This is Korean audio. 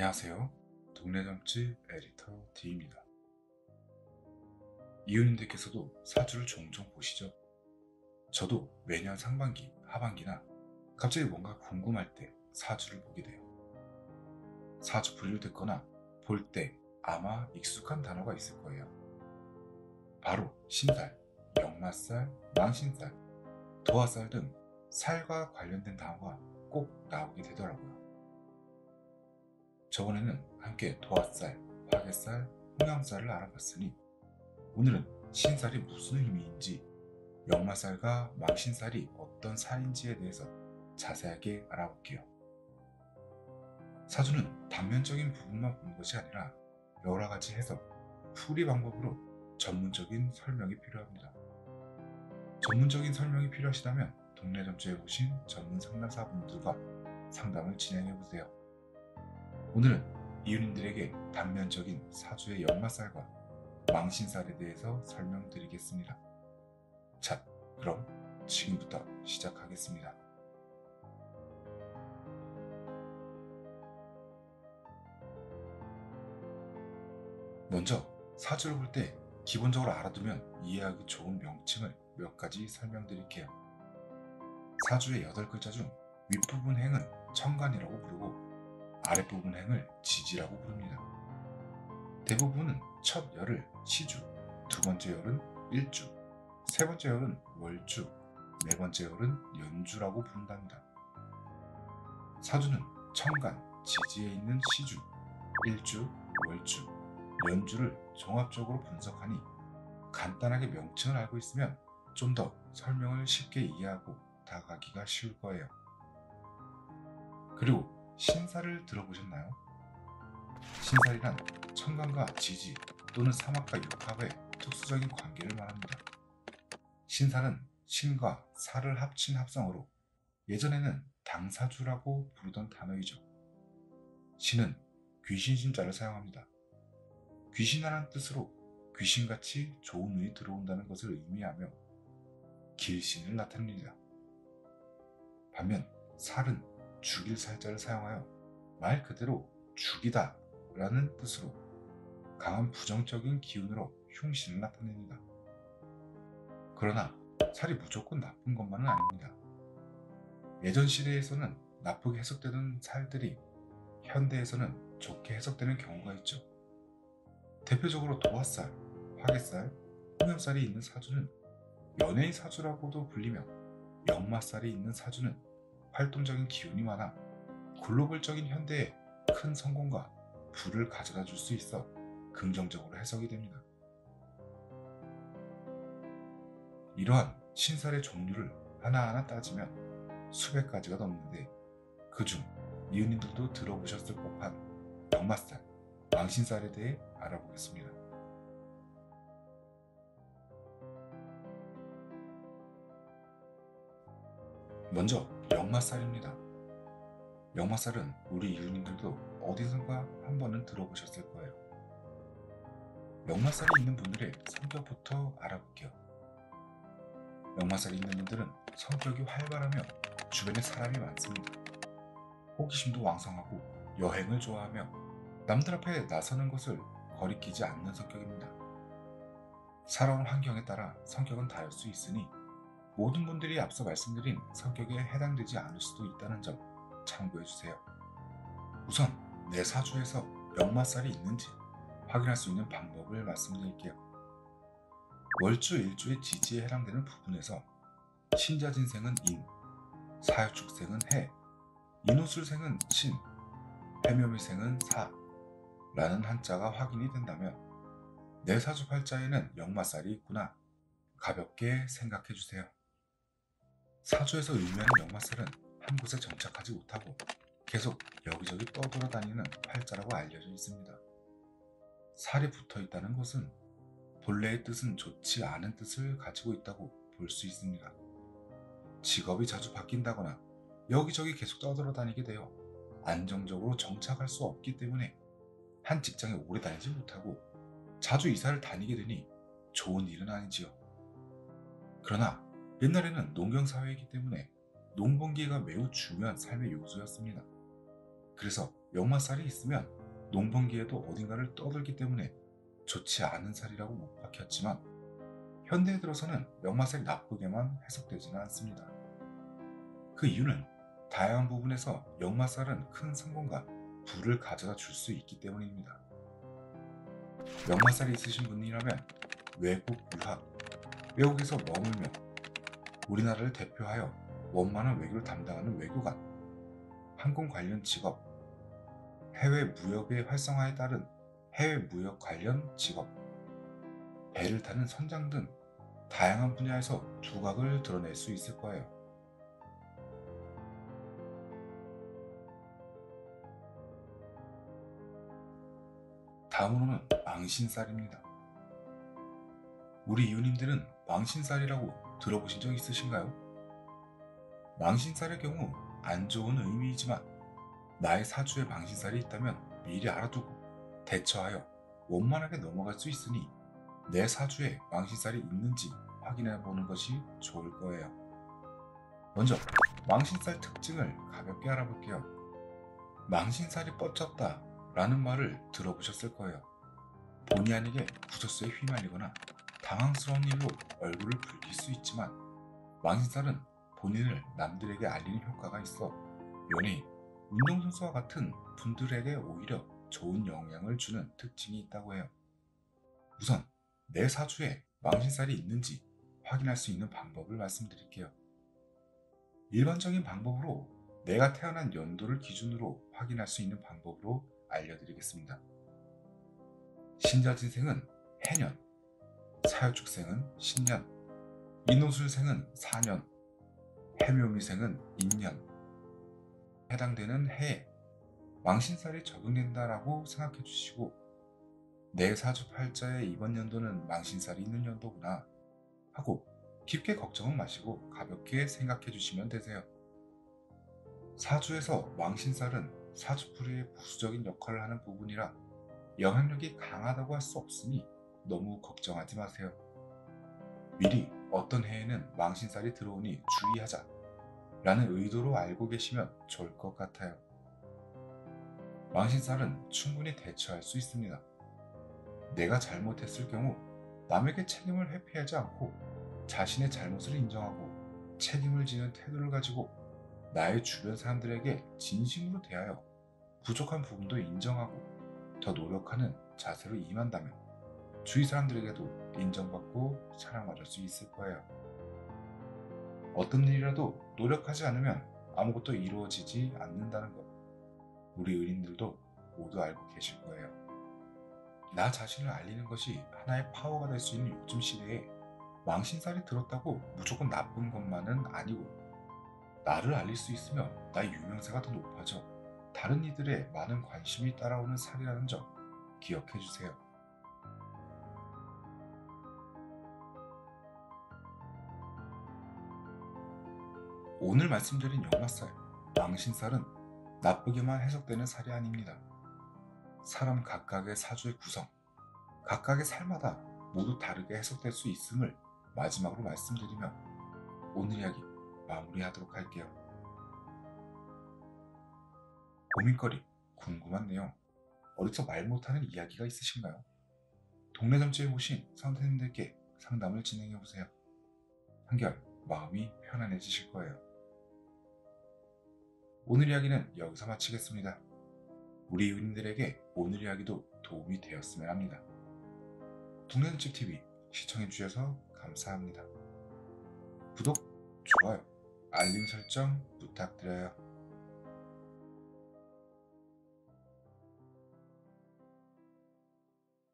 안녕하세요. 동네 점집 에디터 D입니다. 이웃님들께서도 사주를 종종 보시죠? 저도 매년 상반기, 하반기나 갑자기 뭔가 궁금할 때 사주를 보게 돼요. 사주 풀이를 듣거나 볼 때 아마 익숙한 단어가 있을 거예요. 바로 신살, 역마살, 망신살, 도화살 등 살과 관련된 단어가 꼭 나오게 되더라고요. 저번에는 함께 도화살, 화개살, 홍양살을 알아봤으니 오늘은 신살이 무슨 의미인지, 역마살과 망신살이 어떤 살인지에 대해서 자세하게 알아볼게요. 사주는 단면적인 부분만 보는 것이 아니라 여러 가지 해석, 풀이 방법으로 전문적인 설명이 필요합니다. 전문적인 설명이 필요하시다면 동네 점주에 오신 전문 상담사분들과 상담을 진행해보세요. 오늘은 이웃님들에게 단면적인 사주의 역마살과 망신살에 대해서 설명드리겠습니다. 자, 그럼 지금부터 시작하겠습니다. 먼저 사주를 볼 때 기본적으로 알아두면 이해하기 좋은 명칭을 몇 가지 설명드릴게요. 사주의 8글자 중 윗부분 행은 천간이라고 부르고 아랫부분 행을 지지라고 부릅니다. 대부분은 첫 열을 시주, 두 번째 열은 일주, 세 번째 열은 월주, 네 번째 열은 연주라고 부른답니다. 사주는 천간, 지지에 있는 시주, 일주, 월주, 연주를 종합적으로 분석하니 간단하게 명칭을 알고 있으면 좀 더 설명을 쉽게 이해하고 다가가기가 쉬울 거예요. 그리고 신살을 들어보셨나요? 신살이란 천간과 지지 또는 사막과 육합의 특수적인 관계를 말합니다. 신살은 신과 살을 합친 합성어로 예전에는 당사주라고 부르던 단어이죠. 신은 귀신 신자를 사용합니다. 귀신이라는 뜻으로 귀신같이 좋은 운이 들어온다는 것을 의미하며 길신을 나타냅니다. 반면 살은 죽일 살자를 사용하여 말 그대로 죽이다 라는 뜻으로 강한 부정적인 기운으로 흉신을 나타냅니다. 그러나 살이 무조건 나쁜 것만은 아닙니다. 예전 시대에서는 나쁘게 해석되던 살들이 현대에서는 좋게 해석되는 경우가 있죠. 대표적으로 도화살, 화개살, 홍염살이 있는 사주는 연예인 사주라고도 불리며 역마살이 있는 사주는 활동적인 기운이 많아 글로벌적인 현대에 큰 성공과 부를 가져다 줄 수 있어 긍정적으로 해석이 됩니다. 이러한 신살의 종류를 하나하나 따지면 수백 가지가 넘는데 그중 이웃님들도 들어보셨을 법한 역마살, 망신살에 대해 알아보겠습니다. 먼저 역마살입니다. 역마살은 우리 이웃님들도 어디선가 한 번은 들어보셨을 거예요. 역마살이 있는 분들의 성격부터 알아볼게요. 역마살이 있는 분들은 성격이 활발하며 주변에 사람이 많습니다. 호기심도 왕성하고 여행을 좋아하며 남들 앞에 나서는 것을 거리끼지 않는 성격입니다. 살아온 환경에 따라 성격은 다를 수 있으니 모든 분들이 앞서 말씀드린 성격에 해당되지 않을 수도 있다는 점 참고해주세요. 우선 내 사주에서 역마살이 있는지 확인할 수 있는 방법을 말씀드릴게요. 월주, 일주의 지지에 해당되는 부분에서 신자진생은 인, 사유축생은 해, 인호술생은 신, 해묘미생은 사 라는 한자가 확인이 된다면 내 사주 팔자에는 역마살이 있구나 가볍게 생각해주세요. 사주에서 의미하는 역마살은 한 곳에 정착하지 못하고 계속 여기저기 떠돌아다니는 팔자라고 알려져 있습니다. 살이 붙어 있다는 것은 본래의 뜻은 좋지 않은 뜻을 가지고 있다고 볼 수 있습니다. 직업이 자주 바뀐다거나 여기저기 계속 떠돌아다니게 되어 안정적으로 정착할 수 없기 때문에 한 직장에 오래 다니지 못하고 자주 이사를 다니게 되니 좋은 일은 아니지요. 그러나 옛날에는 농경사회이기 때문에 농번기가 매우 중요한 삶의 요소였습니다. 그래서 역마살이 있으면 농번기에도 어딘가를 떠들기 때문에 좋지 않은 살이라고 못 박혔지만 현대에 들어서는 역마살이 나쁘게만 해석되지는 않습니다. 그 이유는 다양한 부분에서 역마살은 큰 성공과 부를 가져다 줄 수 있기 때문입니다. 역마살이 있으신 분이라면 외국 유학, 외국에서 머물며 우리나라를 대표하여 원만한 외교를 담당하는 외교관, 항공 관련 직업, 해외 무역의 활성화에 따른 해외 무역 관련 직업, 배를 타는 선장 등 다양한 분야에서 두각을 드러낼 수 있을 거예요. 다음으로는 망신살입니다. 우리 이웃님들은 망신살이라고 들어보신 적 있으신가요? 망신살의 경우 안 좋은 의미이지만 나의 사주에 망신살이 있다면 미리 알아두고 대처하여 원만하게 넘어갈 수 있으니 내 사주에 망신살이 있는지 확인해 보는 것이 좋을 거예요. 먼저 망신살 특징을 가볍게 알아볼게요. 망신살이 뻗쳤다 라는 말을 들어보셨을 거예요. 본의 아니게 구설수에 휘말리거나 당황스러운 일로 얼굴을 붉힐 수 있지만 망신살은 본인을 남들에게 알리는 효과가 있어 연예인, 운동선수와 같은 분들에게 오히려 좋은 영향을 주는 특징이 있다고 해요. 우선 내 사주에 망신살이 있는지 확인할 수 있는 방법을 말씀드릴게요. 일반적인 방법으로 내가 태어난 연도를 기준으로 확인할 수 있는 방법으로 알려드리겠습니다. 신자진생은 해년, 사유축생은 신년, 인호술생은 사년, 해묘미생은 인년. 해당되는 해에 망신살이 적용된다라고 생각해 주시고 내 사주 팔자에 이번 연도는 망신살이 있는 연도구나 하고 깊게 걱정은 마시고 가볍게 생각해 주시면 되세요. 사주에서 망신살은 사주풀이의 부수적인 역할을 하는 부분이라 영향력이 강하다고 할 수 없으니 너무 걱정하지 마세요. 미리 어떤 해에는 망신살이 들어오니 주의하자 라는 의도로 알고 계시면 좋을 것 같아요. 망신살은 충분히 대처할 수 있습니다. 내가 잘못했을 경우 남에게 책임을 회피하지 않고 자신의 잘못을 인정하고 책임을 지는 태도를 가지고 나의 주변 사람들에게 진심으로 대하여 부족한 부분도 인정하고 더 노력하는 자세로 임한다면 주위 사람들에게도 인정받고 사랑받을 수 있을 거예요. 어떤 일이라도 노력하지 않으면 아무것도 이루어지지 않는다는 것 우리 의인들도 모두 알고 계실 거예요. 나 자신을 알리는 것이 하나의 파워가 될 수 있는 요즘 시대에 망신살이 들었다고 무조건 나쁜 것만은 아니고 나를 알릴 수 있으면 나의 유명세가 더 높아져 다른 이들의 많은 관심이 따라오는 살이라는 점 기억해 주세요. 오늘 말씀드린 역마살, 망신살은 나쁘게만 해석되는 살이 아닙니다. 사람 각각의 사주의 구성, 각각의 살마다 모두 다르게 해석될 수 있음을 마지막으로 말씀드리며 오늘 이야기 마무리하도록 할게요. 고민거리, 궁금한 내용, 어디서 말 못하는 이야기가 있으신가요? 동네 점집에 오신 선생님들께 상담을 진행해보세요. 한결 마음이 편안해지실 거예요. 오늘 이야기는 여기서 마치겠습니다. 우리 유인들에게 오늘 이야기도 도움이 되었으면 합니다. 동네점집TV 시청해주셔서 감사합니다. 구독, 좋아요, 알림 설정 부탁드려요.